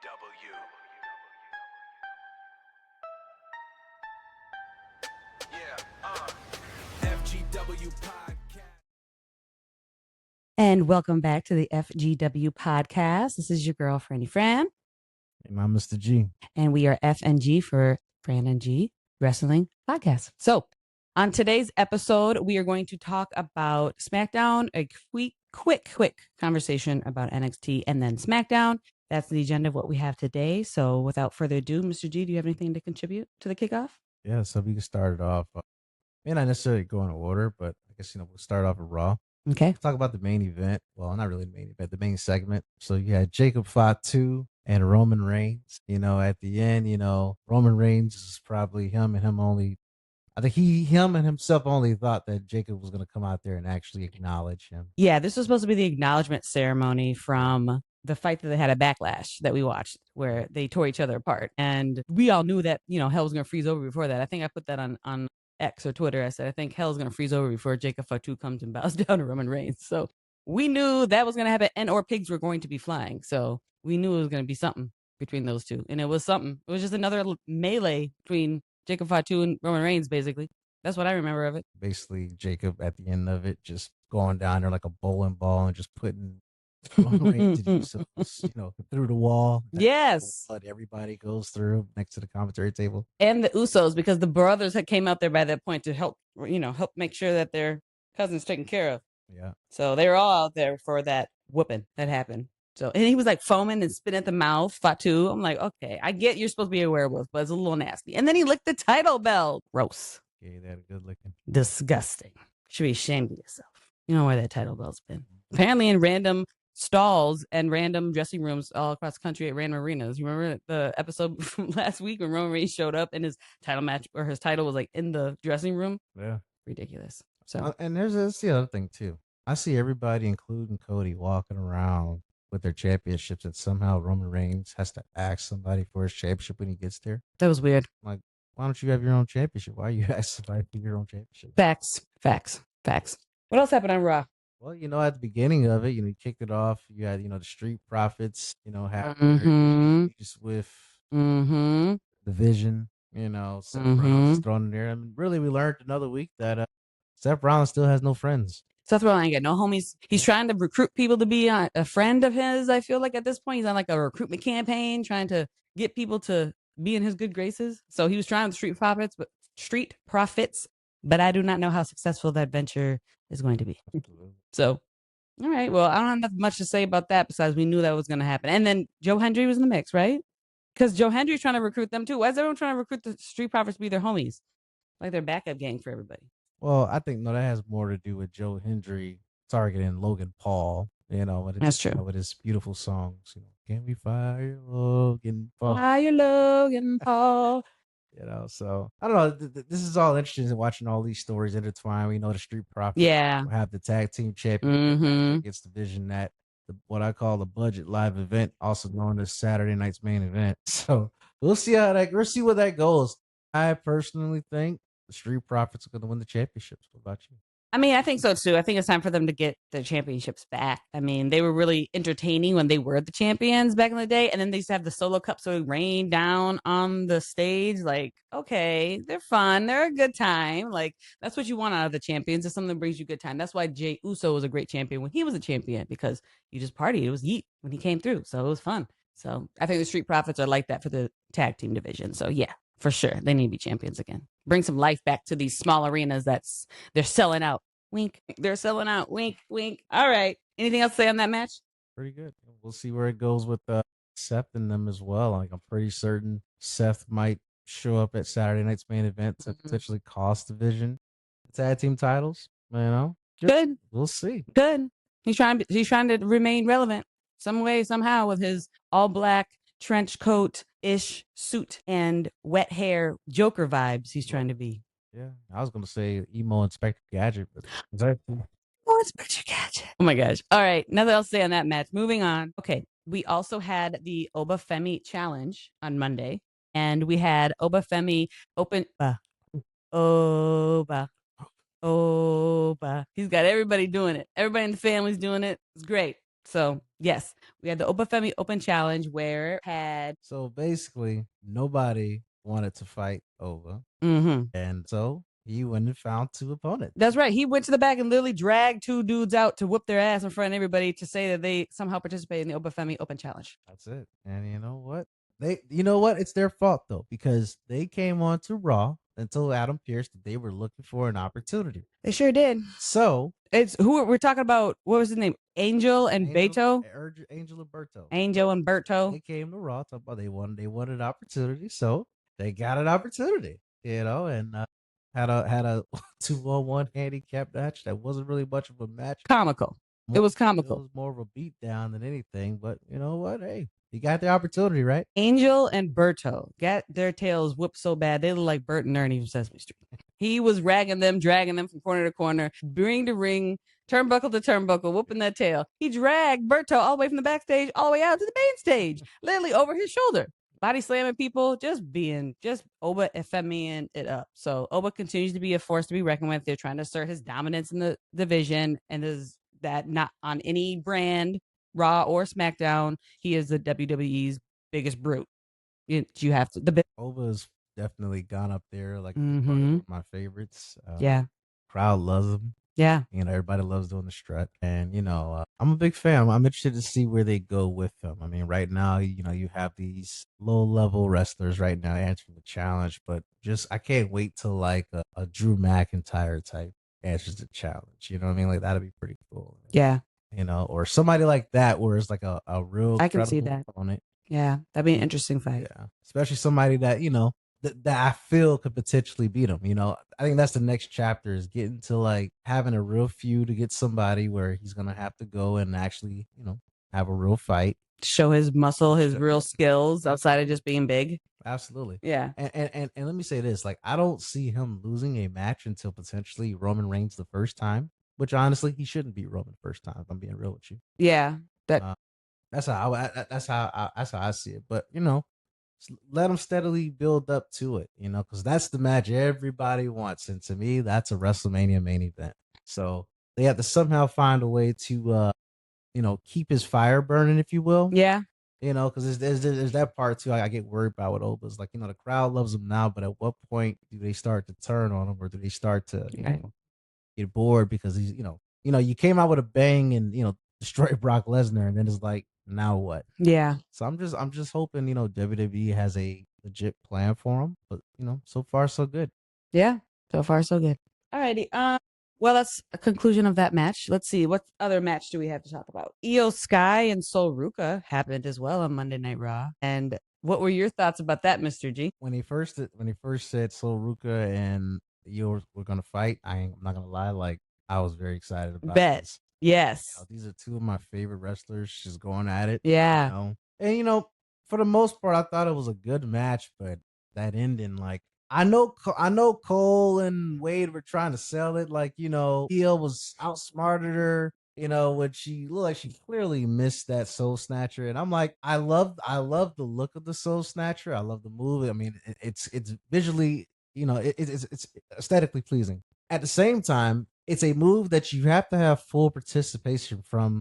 FGW. FGW Podcast. And welcome back to the FGW Podcast. This is your girl, Franny Fran. And I'm Mr. G. And we are FNG for Fran and G Wrestling Podcast. So on today's episode, we are going to talk about SmackDown, a quick conversation about NXT and then SmackDown. That's the agenda of what we have today. So without further ado, Mr. G, do you have anything to contribute to the kickoff? Yeah, so we can start it off. May not necessarily go in order, but I guess, we'll start off with Raw. Okay. Talk about the main event. Well, not really the main event, the main segment. So you had Jacob Fatu and Roman Reigns. At the end, Roman Reigns is probably him and him only. I think him and himself only thought that Jacob was going to come out there and actually acknowledge him. Yeah, this was supposed to be the acknowledgement ceremony from the fight that they had at Backlash that we watched, where they tore each other apart. And we all knew that, hell was going to freeze over before that. I think I put that on X or Twitter. I said, I think hell's going to freeze over before Jacob Fatu comes and bows down to Roman Reigns. So we knew that was going to happen, and or pigs were going to be flying. So we knew it was going to be something between those two. And it was something. It was just another melee between Jacob Fatu and Roman Reigns, basically. That's what I remember of it. Basically, Jacob at the end of it just going down there like a bowling ball and just putting Roman Reigns through the wall. Yes. Blood everybody goes through next to the commentary table. And the Usos, because the brothers had came out there by that point to help make sure that their cousin's taken care of. Yeah. So they were all out there for that whooping that happened. So, and he was like foaming and spitting at the mouth, Fatu. I'm like, okay, I get you're supposed to be a werewolf, but it's a little nasty. And then he licked the title belt. Gross. Yeah, that a good looking. Disgusting. Should be ashamed of yourself. You know where that title belt's been. Apparently in random stalls and random dressing rooms all across the country at random arenas. You remember the episode from last week when Roman Reigns showed up and his title match or his title was like in the dressing room? Yeah. Ridiculous. So and that's the other thing too. I see everybody, including Cody, walking around with their championships, and somehow Roman Reigns has to ask somebody for his championship when he gets there. That was weird. Like, why don't you have your own championship? Why are you asking somebody for your own championship? Facts. What else happened on Raw? Well, at the beginning of it, you kicked it off. You had, the Street Profits, have just with the Vision, Seth Rollins thrown in there. I mean, really, we learned another week that Seth Rollins still has no friends. Seth Rollins ain't got no homies. He's trying to recruit people to be a friend of his. I feel like at this point, he's on like a recruitment campaign, trying to get people to be in his good graces. So he was trying with Street Profits, but I do not know how successful that venture is going to be. So, all right. Well, I don't have much to say about that besides we knew that was going to happen. And then Joe Hendry was in the mix, right? Because Joe Hendry's trying to recruit them too. Why is everyone trying to recruit the Street Profits to be their homies? Like their backup gang for everybody. Well, I think, that has more to do with Joe Hendry targeting Logan Paul, That's true. With his beautiful songs, Can we fire Logan Paul? Fire Logan Paul. So I don't know. This is all interesting watching all these stories intertwine. We know the Street Profits will have the tag team champion against the Vision at what I call the budget live event, also known as Saturday night's main event. So we'll see where that goes. I personally think the Street Profits are going to win the championships. What about you? I mean, I think so too. I think it's time for them to get their championships back. I mean, they were really entertaining when they were the champions back in the day. And then they used to have the solo cup so it rained down on the stage. Like, okay, they're fun. They're a good time. Like, that's what you want out of the champions. It's something that brings you good time. That's why Jey Uso was a great champion when he was a champion, because you just partied. It was yeet when he came through. So it was fun. So I think the Street Profits are like that for the tag team division. So yeah, for sure. They need to be champions again. Bring some life back to these small arenas they're selling out. Wink. They're selling out. Wink, wink. All right. Anything else to say on that match? Pretty good. We'll see where it goes with Seth and them as well. Like, I'm pretty certain Seth might show up at Saturday night's main event to potentially cost the Vision the tag team titles. Good. We'll see. Good. He's trying to remain relevant some way, somehow, with his all black trench coat ish suit and wet hair Joker vibes. He's trying to be. Yeah, I was gonna say emo Inspector Gadget, but Inspector Gadget. Oh my gosh! All right, nothing else to say on that match. Moving on. Okay, we also had the Oba Femi challenge on Monday, and we had Oba Femi open. Oba. He's got everybody doing it. Everybody in the family's doing it. It's great. So, yes, we had the Oba Femi Open Challenge where had. So basically, nobody wanted to fight Oba. And so he went and found 2 opponents. That's right. He went to the back and literally dragged 2 dudes out to whoop their ass in front of everybody to say that they somehow participated in the Oba Femi Open Challenge. That's it. And you know what? It's their fault though, because they came on to Raw and told Adam Pearce that they were looking for an opportunity. They sure did. So it's who we're talking about. What was his name? Angel and Beto. Angel and Berto. Angel and Berto. They came to Raw, talking about they wanted an opportunity, so they got an opportunity, and had a 2-on-1 handicap match that wasn't really much of a match. Comical. It was comical. It was more of a beatdown than anything, but you know what? Hey, you got the opportunity, right? Angel and Berto got their tails whooped so bad they look like Bert and Ernie from Sesame Street. He was ragging them, dragging them from corner to corner, ring to ring, turnbuckle to turnbuckle, whooping that tail. He dragged Berto all the way from the backstage, all the way out to the main stage, literally over his shoulder. Body slamming people, just Oba Femi it up. So Oba continues to be a force to be reckoned with. They're trying to assert his dominance in the division, and is that not on any brand, Raw or SmackDown. He is the WWE's biggest brute. You have to. Oba's definitely gone up there, like one of my favorites. Yeah, crowd loves him. Yeah, everybody loves doing the strut, and I'm a big fan. I'm interested to see where they go with him. I mean, right now, you have these low-level wrestlers right now answering the challenge, but I can't wait till like a Drew McIntyre type answers the challenge. You know what I mean? Like that'd be pretty cool. Yeah. Or somebody like that where it's like a real I can see that opponent. Yeah, that'd be an interesting fight. Yeah, especially somebody that that I feel could potentially beat him. I think that's the next chapter, is getting to like having a real feud against somebody where he's gonna have to go and actually have a real fight, show his muscle, his real skills outside of just being big. Absolutely. Yeah. And let me say this, like, I don't see him losing a match until potentially Roman Reigns the first time, which honestly he shouldn't beat Roman the first time, if I'm being real with you. Yeah. That's how I see it. But let them steadily build up to it, because that's the match everybody wants, and to me, that's a WrestleMania main event. So they have to somehow find a way to, keep his fire burning, if you will. Yeah. Because there's that part too. I get worried about with Oba's. Like, the crowd loves him now, but at what point do they start to turn on him, or do they start to get bored because he's you came out with a bang and destroy Brock Lesnar, and then it's like, now what? Yeah. So I'm just hoping WWE has a legit plan for him, but so far so good. Yeah, so far so good. Alrighty. Well, that's a conclusion of that match. Let's see, what other match do we have to talk about? Io Sky and Sol Ruka happened as well on Monday Night Raw. And what were your thoughts about that, Mr. G? When he first said Sol Ruka and Io were gonna fight, I'm not gonna lie, like, I was very excited about this. Yes. These are two of my favorite wrestlers just going at it. Yeah. And for the most part, I thought it was a good match, but that ending, like, I know Cole and Wade were trying to sell it, like, Io was outsmarted her, when she looked like she clearly missed that Soul Snatcher. And I'm like, I love the look of the Soul Snatcher. I love the move. I mean, it's visually, it's aesthetically pleasing. At the same time, it's a move that you have to have full participation from,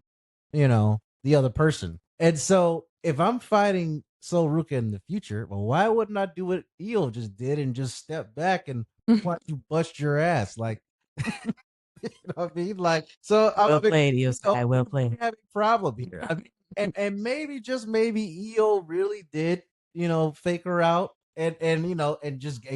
the other person. And so if I'm fighting Sol Ruka in the future, well, why wouldn't I do what Io just did and just step back and watch you bust your ass? Like, you know what I mean? Like, so well played, Io Sky. Well played. We have a problem here. I mean, and maybe, just maybe, Io really did, fake her out and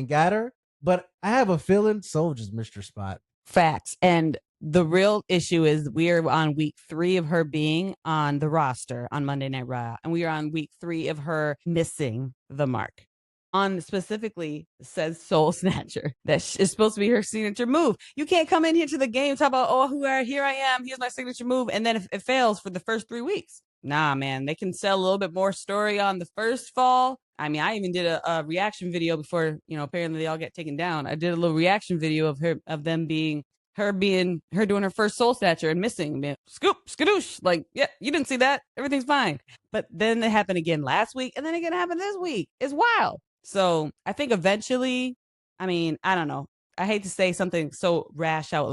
got her. But I have a feeling Sol just missed her spot. Facts. And the real issue is we are on week 3 of her being on the roster on Monday Night Raw, and we are on week 3 of her missing the mark on specifically says Soul Snatcher. That is supposed to be her signature move. You can't come in here to the game talk about, here I am, here's my signature move, and then if it fails for the first 3 weeks. Nah, man, they can sell a little bit more story on the first fall. I mean, I even did a reaction video before, apparently they all get taken down. I did a little reaction video of them doing her first Soul Snatcher and missing. Man, scoop, skadoosh. Like, yeah, you didn't see that. Everything's fine. But then it happened again last week, and then it can happen this week. It's wild. So I think eventually, I mean, I don't know. I hate to say something so rash out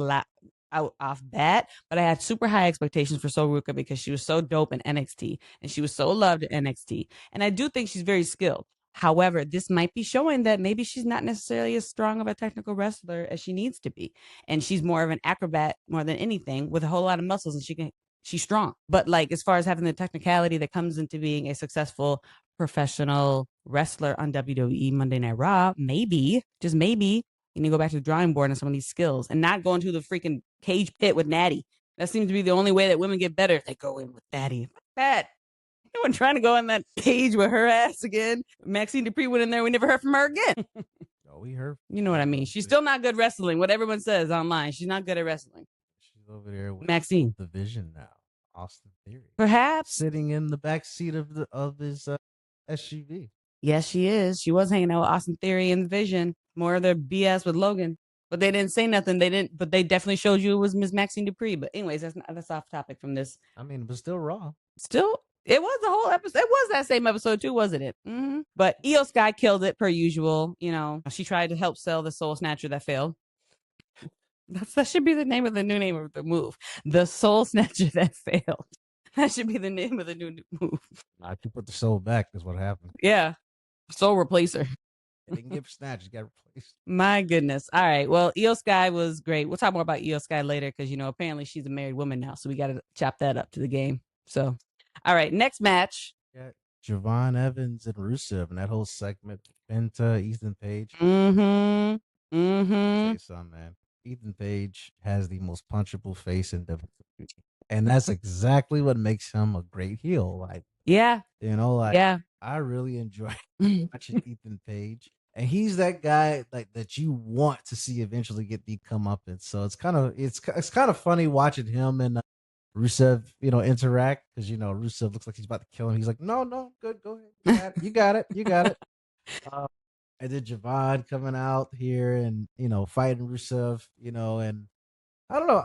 out off bat, but I had super high expectations for Soruka because she was so dope in NXT and she was so loved in NXT. And I do think she's very skilled. However, this might be showing that maybe she's not necessarily as strong of a technical wrestler as she needs to be. And she's more of an acrobat more than anything with a whole lot of muscles, and she's strong. But like, as far as having the technicality that comes into being a successful professional wrestler on WWE Monday Night Raw, maybe, just maybe, you need to go back to the drawing board on some of these skills and not go into the freaking cage pit with Natty. That seems to be the only way that women get better. They go in with Natty. That. No one trying to go in that cage with her ass again. Maxine Dupree went in there. We never heard from her again. Oh, we heard. You know what I mean? She's still not good wrestling. What everyone says online. She's not good at wrestling. She's over there with Maxine. The Vision now. Austin Theory. Perhaps. Sitting in the back seat of his SUV. Yes, she is. She was hanging out with Austin Theory and the Vision. More of their BS with Logan. But they didn't say nothing. But they definitely showed you it was Miss Maxine Dupree. But anyways, that's off topic from this. I mean, it was still Raw. It was the whole episode. It was that same episode too, wasn't it? Mm-hmm. But Io Sky killed it per usual. You know, she tried to help sell the Soul Snatcher that failed. That should be the name of the new name of the move. The Soul Snatcher that failed. That should be the name of the new move. I could put the soul back. Is what happened. Yeah, Soul Replacer. They didn't give Snatch. You got replaced. My goodness. All right. Well, Io Sky was great. We'll talk more about Io Sky later because apparently she's a married woman now, so we got to chop that up to the game. So. All right, next match. Yeah, Javon Evans and Rusev and that whole segment. Penta, Ethan Page. Mm-hmm. Say something, man. Ethan Page has the most punchable face in WWE, and that's exactly what makes him a great heel. Like, yeah, I really enjoy watching Ethan Page, and he's that guy like that you want to see eventually get the comeuppance. So it's kind of funny watching him and Rusev, interact because Rusev looks like he's about to kill him. He's like, no, good, go ahead, you got it. And then Javon coming out here and fighting Rusev, and I don't know,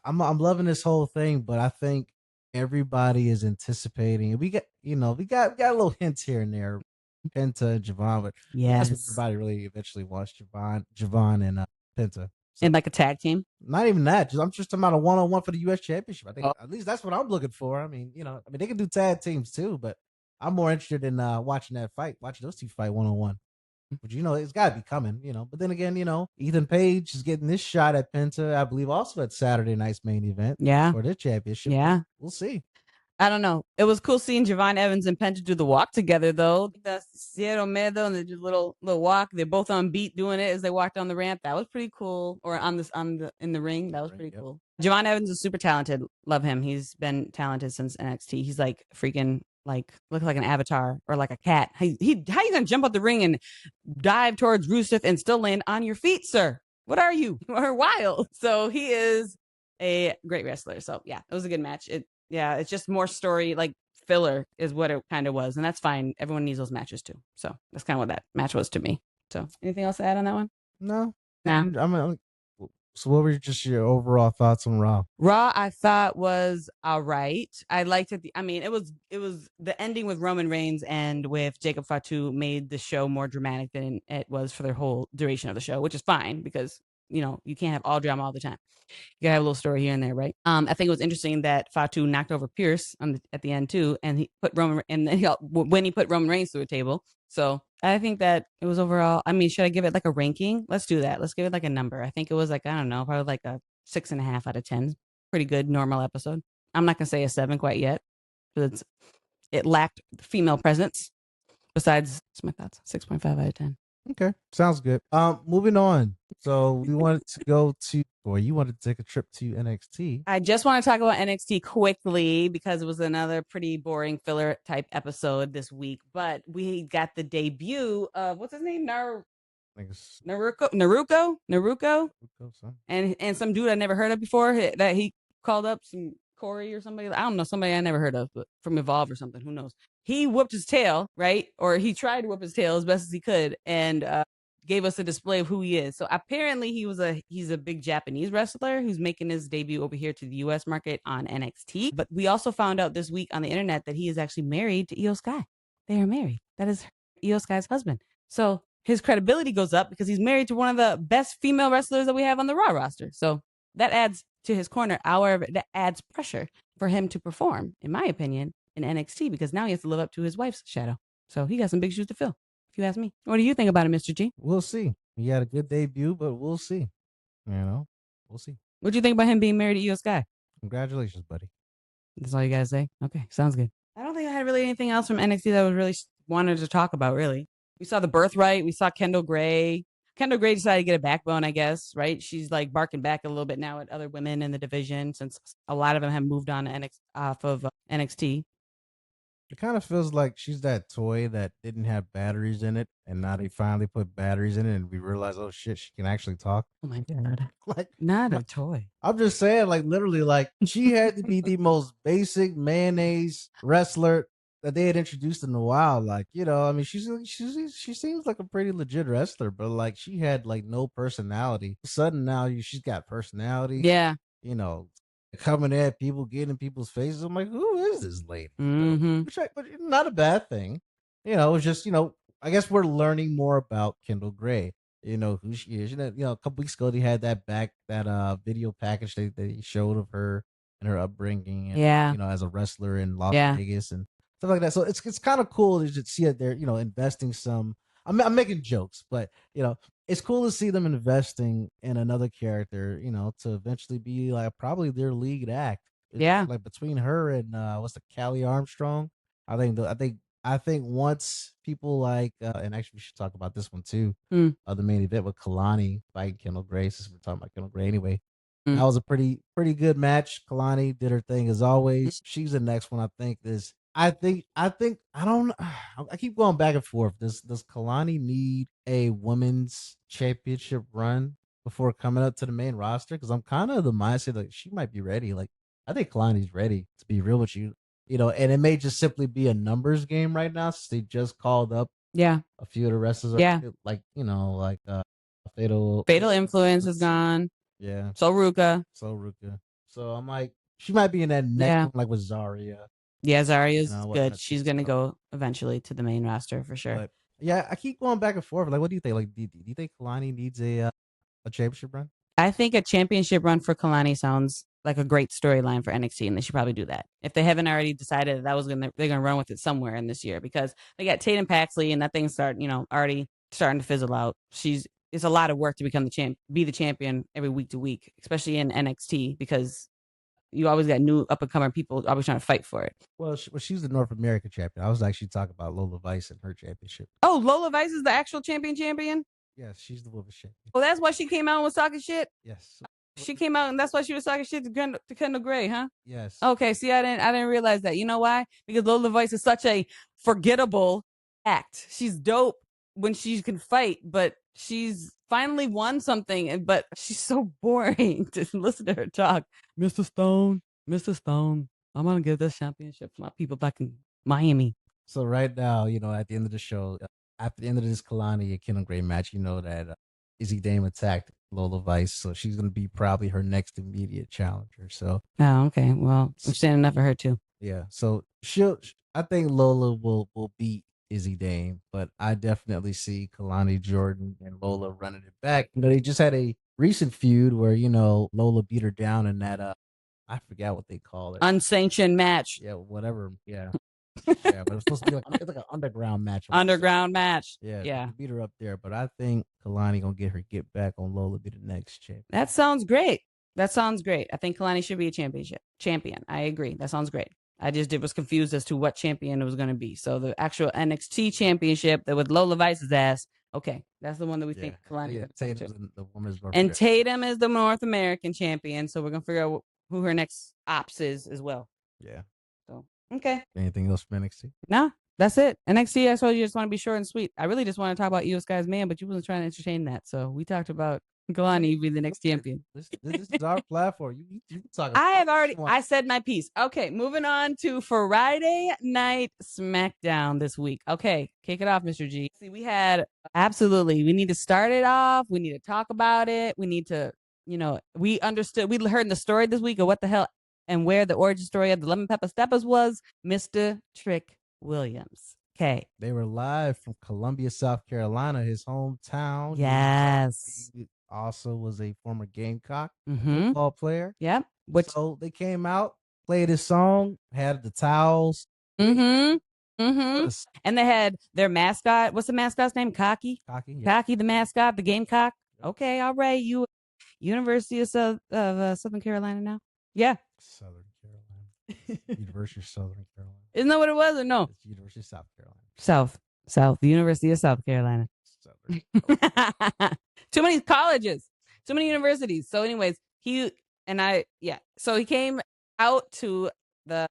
I'm loving this whole thing, but I think everybody is anticipating. We got a little hints here and there, Penta and Javon, but yes, everybody really eventually wants Javon and Penta. So, and like a tag team? Not even that. I'm just talking about a one-on-one for the U.S. Championship. I think at least that's what I'm looking for. I mean, they can do tag teams too, but I'm more interested in watching those two fight one-on-one. But it's got to be coming. But then again, Ethan Page is getting this shot at Penta, I believe, also at Saturday night's main event. Yeah, for their championship. Yeah, we'll see. I don't know. It was cool seeing Javon Evans and Penta do the walk together, though. The Sierra Medo and the little walk. They're both on beat doing it as they walked on the ramp. That was pretty cool. Or in the ring. That was pretty cool. Javon Evans is super talented. Love him. He's been talented since NXT. He's like freaking looks like an avatar or like a cat. How you gonna jump up the ring and dive towards Rusev and still land on your feet, sir? What are you? You are wild. So he is a great wrestler. So yeah, it was a good match. It's just more story, like filler is what it kind of was. And that's fine. Everyone needs those matches too. So that's kind of what that match was to me. So anything else to add on that one? No. So what were just your overall thoughts on Raw? Raw, I thought was all right. I liked it. It was the ending with Roman Reigns and with Jacob Fatu made the show more dramatic than it was for the whole duration of the show, which is fine because, you can't have all drama all the time. You gotta have a little story here and there, right? I think it was interesting that Fatu knocked over Pierce at the end too, and he put when he put Roman Reigns through a table. So I think that it was overall. Should I give it like a ranking? Let's do that. Let's give it like a number. I think it was like, I don't know, probably like a 6.5 out of 10. Pretty good normal episode. I'm not gonna say a 7 quite yet, because it lacked female presence. Besides, that's my thoughts. 6.5 out of 10. Okay, sounds good. Moving on. So we wanted to you wanted to take a trip to NXT. I just want to talk about NXT quickly because it was another pretty boring filler type episode this week. But we got the debut of what's his name, Naruko, and some dude I never heard of before that he called up, some Corey or somebody. I don't know, somebody I never heard of, but from Evolve or something. Who knows? He whooped his tail, right? Or he tried to whoop his tail as best as he could, and gave us a display of who he is. So apparently he's a big Japanese wrestler who's making his debut over here to the US market on NXT. But we also found out this week on the internet that he is actually married to Io Sky. They are married. That is Io Sky's husband. So his credibility goes up because he's married to one of the best female wrestlers that we have on the Raw roster. So that adds to his corner. However, that adds pressure for him to perform, in my opinion, in NXT, because now he has to live up to his wife's shadow. So he got some big shoes to fill, if you ask me. What do you think about it, Mr. G? We'll see. He had a good debut, but we'll see. We'll see. What do you think about him being married to Io Sky? Congratulations, buddy. That's all you guys say? Okay, sounds good. I don't think I had really anything else from NXT that I was really wanted to talk about, really. We saw the Birthright. We saw Kendall Gray. Kendall Gray decided to get a backbone, I guess, right? She's like barking back a little bit now at other women in the division since a lot of them have moved on to off of NXT. It kind of feels like she's that toy that didn't have batteries in it, and now they finally put batteries in it, and we realize, oh shit, she can actually talk. Oh my god! Like, not a toy. I'm just saying, like, literally, like, she had to be the most basic mayonnaise wrestler that they had introduced in a while. Like, you know, I mean, she seems like a pretty legit wrestler, but like, she had like no personality. All of a sudden, now she's got personality. Yeah, you know. Coming at people, getting in people's faces. I'm like, who is this lady? Mm-hmm. But not a bad thing. You know, it's just, you know, I guess we're learning more about Kendall Gray. You know who she is. You know, a couple weeks ago they had that video package they showed of her and her upbringing. And, you know, as a wrestler in Las Vegas and stuff like that. So it's kind of cool to just see that they're, you know, investing some. I'm making jokes, but you know, it's cool to see them investing in another character, you know, to eventually be like probably their lead act. It's like between her and what's the Callie Armstrong. I think once people like and actually we should talk about this one too. The main event with Kalani fighting Kendall Gray. Since we're talking about Kendall Gray anyway. That was a pretty good match. Kalani did her thing as always. She's the next one. I don't know. I keep going back and forth. Does Kalani need a women's championship run before coming up to the main roster? Because I'm kind of the mindset like she might be ready. Like I think Kalani's ready, to be real with you. You know, and it may just simply be a numbers game right now since they just called up a few of the wrestlers. Like, you know, like Fatal Influence is gone. Yeah. So Ruka. So I'm like, she might be in that next one, like with Zarya. Yeah, Zarya's good. She's gonna go eventually to the main roster for sure. But yeah, I keep going back and forth. Like, what do you think? Like, do you think Kalani needs a championship run? I think a championship run for Kalani sounds like a great storyline for NXT, and they should probably do that if they haven't already decided that they're gonna run with it somewhere in this year, because they got Tatum Paxley and that thing's already starting to fizzle out. It's a lot of work to become be the champion every week to week, especially in NXT, because you always got new up and coming people always trying to fight for it. Well, she's the North American champion. I was actually talking about Lola Vice and her championship. Oh, Lola Vice is the actual champion? Yes, she's the women's champion. Well, that's why she came out and was talking shit? Yes. She came out and that's why she was talking shit to Kendall Gray, huh? Yes. Okay, see, I didn't realize that. You know why? Because Lola Vice is such a forgettable act. She's dope when she can fight, but she's finally won something, but she's so boring to listen to her talk. Mr. Stone, I'm going to give this championship to my people back in Miami. So right now, you know, at the end of the show, after the end of this Kalani and Kendall Gray match, you know that Izzy Dame attacked Lola Vice, so she's going to be probably her next immediate challenger. So, okay. Well, I'm standing up for her too. Yeah. So I think Lola will beat Izzy Dame, but I definitely see Kalani Jordan and Lola running it back. You know, they just had a recent feud where, you know, Lola beat her down in that I forgot what they call it. Unsanctioned match. Yeah, whatever. Yeah. Yeah, but it's supposed to be like an underground match. Yeah. Beat her up there, but I think Kalani gonna get back on Lola, be the next champion. That sounds great. I think Kalani should be a champion. I agree. That sounds great. I just was confused as to what champion it was going to be. So the actual NXT championship that with Lola Vice's ass. Okay, that's the one that we think Kalani. Yeah, Tatum's the women's and Tatum is the North American champion. So we're gonna figure out who her next ops is as well. Yeah. So okay. Anything else from NXT? No, that's it. NXT. I told you just want to be short and sweet. I really just want to talk about Io Sky's man, but you wasn't trying to entertain that. So we talked about Kalani being the next champion. This is our platform. You can talk. I said my piece. Okay, moving on to Friday Night SmackDown this week. Okay, kick it off, Mr. G. See, we need to start it off. We need to talk about it. We need to, we heard the story this week of what the hell and where the origin story of the Lemon Pepper Steppers was. Mr. Trick Williams. Okay. They were live from Columbia, South Carolina, his hometown. Yes. also was a former Gamecock football player. Yep. So they came out, played his song, had the towels. And they had their mascot. What's the mascot's name? Cocky? Cocky, yeah. Cocky, the mascot, the Gamecock. Okay, all right. You University of Southern Carolina now? Yeah. Southern Carolina. University of Southern Carolina. Isn't that what it was or no? It's University of South Carolina. South. The University of South Carolina. Southern Carolina. Too many colleges. Too many universities. So anyways, so he came out to the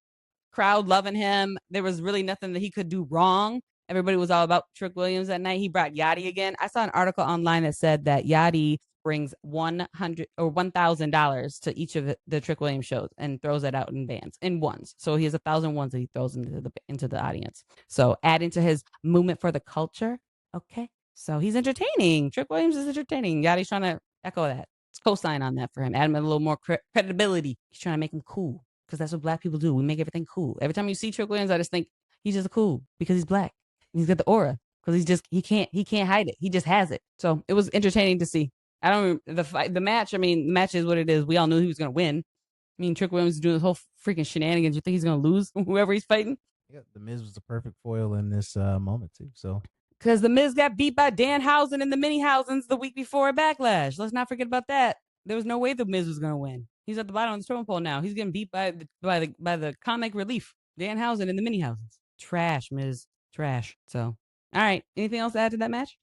crowd loving him. There was really nothing that he could do wrong. Everybody was all about Trick Williams that night. He brought Yachty again. I saw an article online that said that Yachty brings $100 or $1,000 to each of the Trick Williams shows and throws it out in bands in ones. So he has 1,000 ones that he throws into the audience. So adding to his movement for the culture. Okay, so he's entertaining. Trick Williams is entertaining. Yachty's trying to echo that. Let's co-sign on that for him. Add him a little more credibility. He's trying to make him cool because that's what Black people do. We make everything cool. Every time you see Trick Williams, I just think he's just cool because he's Black. He's got the aura because he can't hide it. He just has it. So it was entertaining to see. The match. I mean, the match is what it is. We all knew he was going to win. I mean, Trick Williams is doing this whole freaking shenanigans. You think he's going to lose whoever he's fighting? Yeah, the Miz was the perfect foil in this moment too. So because the Miz got beat by Danhausen and the Mini-Hausens the week before Backlash. Let's not forget about that. There was no way the Miz was going to win. He's at the bottom of the totem pole now. He's getting beat by the comic relief, Danhausen and the Mini-Hausens. Trash, Miz. Trash. So, all right. Anything else to add to that match?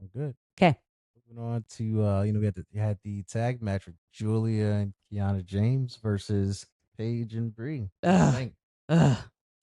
I'm good. Okay. Moving on to we had the tag match with Julia and Kiana James versus Paige and Brie. That's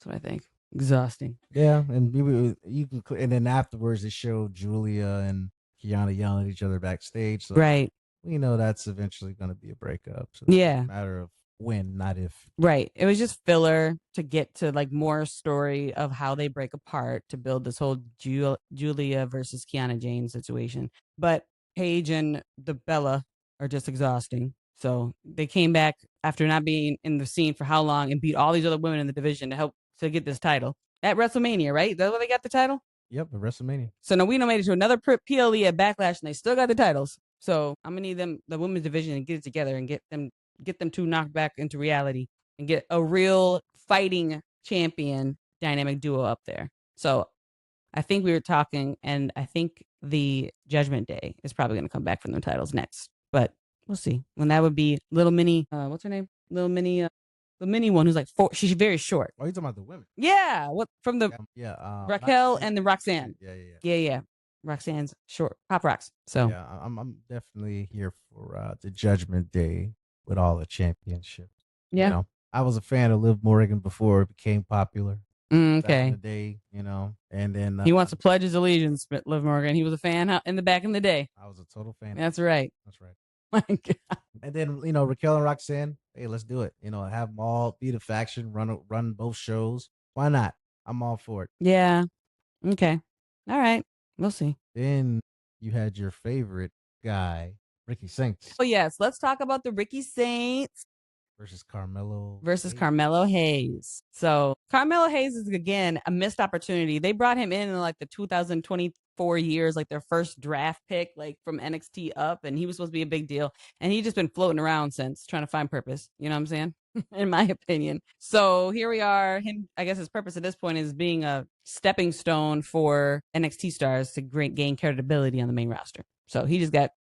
what I think. Exhausting. Yeah, and and then afterwards they showed Julia and Kiana yelling at each other backstage. So right. We know that's eventually going to be a breakup. So yeah. It's a matter of when, not if. Right. It was just filler to get to like more story of how they break apart to build this whole Julia versus Kiana James situation. But Paige and the Bella are just exhausting. So they came back after not being in the scene for how long and beat all these other women in the division to get this title at WrestleMania, right? That's where they got the title? Yep, at WrestleMania. So now we made it to another PLE at Backlash and they still got the titles. So I'm gonna need the women's division and get it together and get them to knock back into reality and get a real fighting champion dynamic duo up there. So I think we were talking, and I think the Judgment Day is probably going to come back from the titles next, but we'll see. When that would be Little Mini, what's her name? Little Mini, the mini one who's like she's very short. Oh, you're talking about the women? Yeah, what from the Raquel and the Roxanne. Yeah. Roxanne's short, Pop Rocks. So yeah, I'm definitely here for the Judgment Day with all the championships. Yeah, you know, I was a fan of Liv Morgan before it became popular. Okay. Back in the day, and then he wants to pledge his allegiance. Liv Morgan, he was a fan in the back in the day. I was a total fan. That's right. My God. And then Raquel and Roxanne, hey, let's do it. Have them all be the faction, run both shows. Why not? I'm all for it. Yeah. Okay. All right. We'll see. Then you had your favorite guy, Ricky Saints. Oh yes, let's talk about the Ricky Saints versus Carmelo Hayes. So Carmelo Hayes is again a missed opportunity. They brought him in like the 2024 years, like their first draft pick, like from NXT up, and he was supposed to be a big deal. And he's just been floating around since, trying to find purpose. You know what I'm saying? In my opinion. So here we are. I guess his purpose at this point is being a stepping stone for NXT stars to gain credibility on the main roster. So he just got,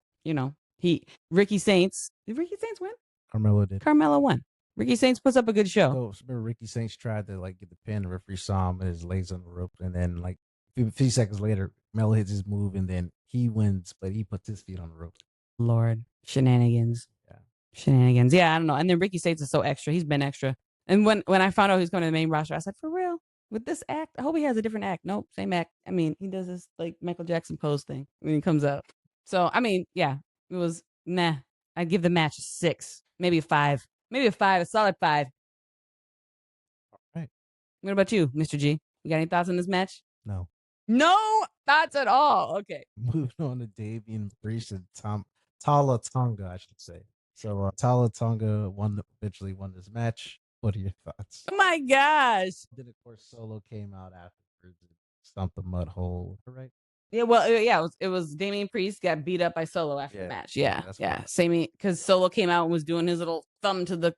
Ricky Saints. Did Ricky Saints win? Carmelo did. Carmelo won. Ricky Saints puts up a good show. So remember, Ricky Saints tried to get the pin. The referee saw him with his legs on the rope, and then a few seconds later, Melo hits his move, and then he wins, but he puts his feet on the rope. Lord, shenanigans. Yeah, shenanigans. Yeah, I don't know. And then Ricky Saints is so extra. He's been extra. And when I found out he was going to the main roster, I said, for real? With this act? I hope he has a different act. Nope, same act. I mean, he does this Michael Jackson pose thing when he comes out. So I mean, yeah, it was nah. I'd give the match a 6. Maybe a 5. A solid 5. All right. What about you, Mr. G? You got any thoughts on this match? No. No thoughts at all. Okay. Moving on to Damian Priest and Tala Tonga, I should say. So Tala Tonga eventually won this match. What are your thoughts? Oh my gosh. Then of course Solo came out afterwards and stumped the mud hole. Right? Yeah, well, it was Damian Priest got beat up by Solo after the match. Yeah. Same, because Solo came out and was doing his little thumb to the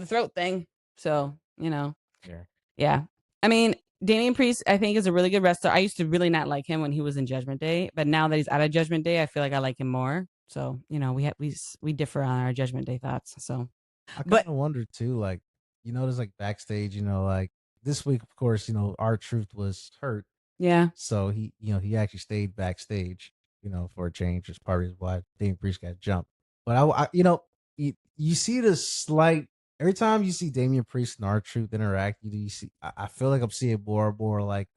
throat thing. So, yeah. I mean, Damian Priest, I think, is a really good wrestler. I used to really not like him when he was in Judgment Day, but now that he's out of Judgment Day, I feel like I like him more. So, we differ on our Judgment Day thoughts. So, I kind of wonder too, like, there's like backstage, like this week, of course, R-Truth was hurt. Yeah. So he actually stayed backstage, for a change, as part of why Damian Priest got jumped. But you see the slight, every time you see Damian Priest and R-Truth interact, you see, I feel like I'm seeing more and more like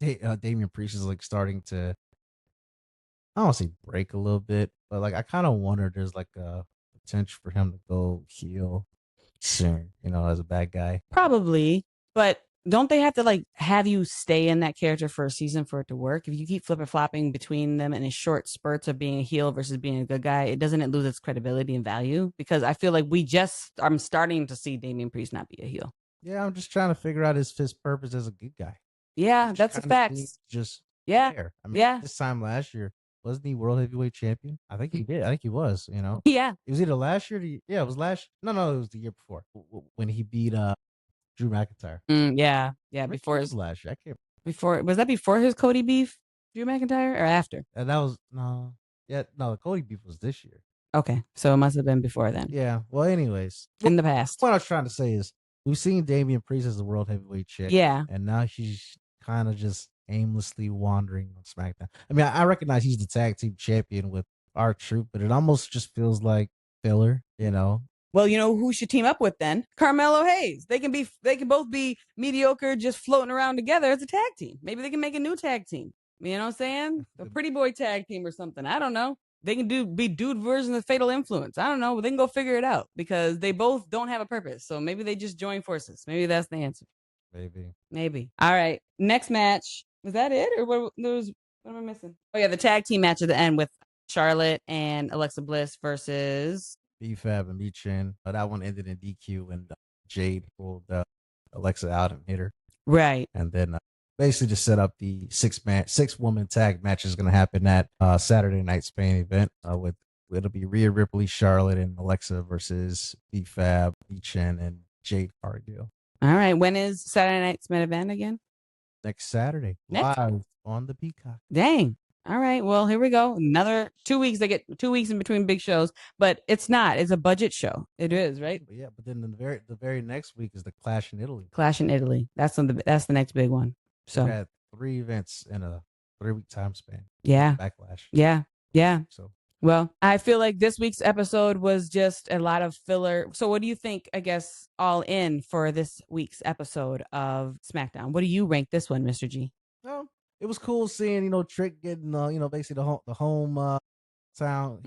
Damian Priest is like starting to, I don't say break a little bit, but like I kind of wonder there's like a potential for him to go heel soon, as a bad guy. Probably, but don't they have to like have you stay in that character for a season for it to work? If you keep flipping flopping between them in short spurts of being a heel versus being a good guy, doesn't it lose its credibility and value? Because I feel like I'm starting to see Damian Priest not be a heel. Yeah, I'm just trying to figure out his purpose as a good guy. Yeah, that's a fact. Just there. I mean, this time last year, wasn't he world heavyweight champion? I think he did. I think he was. Yeah. It was either last year. It was last. No, it was the year before when he beat Drew McIntyre. Yeah. Before his last year, I can't. Was that before his Cody beef, Drew McIntyre, or after? And that was no. Yeah, no. The Cody beef was this year. Okay, so it must have been before then. Yeah. Well, anyways, in the past, what I was trying to say is we've seen Damian Priest as the world heavyweight champ. Yeah. And now she's kind of just aimlessly wandering on SmackDown. I mean, I recognize he's the tag team champion with R-Truth, but it almost just feels like filler, Well, who should team up with then? Carmelo Hayes. They can both be mediocre, just floating around together as a tag team. Maybe they can make a new tag team. You know what I'm saying? A pretty boy tag team or something. I don't know. They can be dude version of Fatal Influence. I don't know, but they can go figure it out because they both don't have a purpose. So maybe they just join forces. Maybe that's the answer. Maybe. All right. Next match. Was that it? Or what am I missing? Oh yeah, the tag team match at the end with Charlotte and Alexa Bliss versus B-Fab and Michin. That one ended in DQ and Jade pulled Alexa out and hit her. Right. And then basically just set up the 6-woman tag match is going to happen at Saturday night's main event it'll be Rhea Ripley, Charlotte, and Alexa versus B-Fab, Michin, and Jade Cargill. All right. When is Saturday night's main event again? Next Saturday. Live on the Peacock. Dang. All right. Well, here we go. Another 2 weeks. They get 2 weeks in between big shows, but it's not. It's a budget show. It is, right? But then the very next week is the Clash in Italy. That's the next big one. So we had 3 events in a 3-week time span. Yeah. Backlash. Yeah. So. Well, I feel like this week's episode was just a lot of filler. So what do you think, I guess, all in for this week's episode of SmackDown? What do you rank this one, Mr. G? Well, it was cool seeing, Trick getting, basically the home town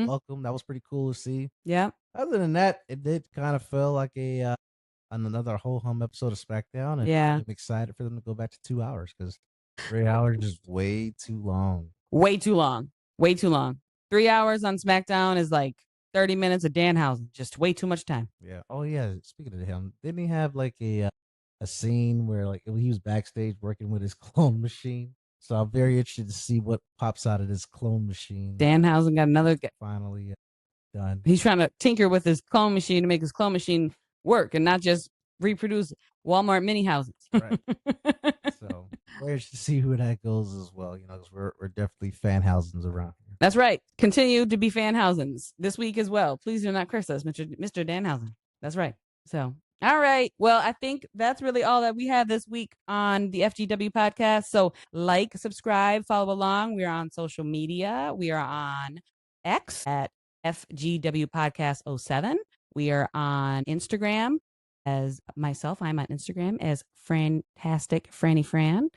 welcome. That was pretty cool to see. Yeah. Other than that, it did kind of feel like another whole home episode of SmackDown. And I'm excited for them to go back to 2 hours because 3 hours is way too long. Way too long. 3 hours on SmackDown is like 30 minutes of Danhausen. Just way too much time. Yeah. Oh yeah. Speaking of him, didn't he have like a scene where like he was backstage working with his clone machine? So I'm very interested to see what pops out of this clone machine. Danhausen got another finally done. He's trying to tinker with his clone machine to make his clone machine work and not just reproduce Walmart mini houses. Right. So very interested to see who that goes as well. Because we're definitely fanhousens around here. That's right. Continue to be fanhousens this week as well. Please do not curse us, Mr. Danhausen. That's right. So, all right. Well, I think that's really all that we have this week on the FGW podcast. So subscribe, follow along. We are on social media. We are on X at FGW Podcast 07. We are on Instagram as myself. I'm on Instagram as Fantastic Franny Fran.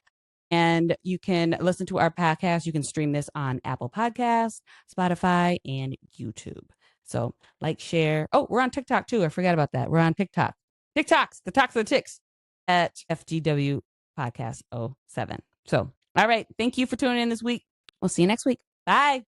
And you can listen to our podcast. You can stream this on Apple Podcasts, Spotify, and YouTube. So share. Oh, we're on TikTok too. I forgot about that. We're on TikTok. TikToks, the talks of the ticks at FGW Podcast 07. So, all right. Thank you for tuning in this week. We'll see you next week. Bye.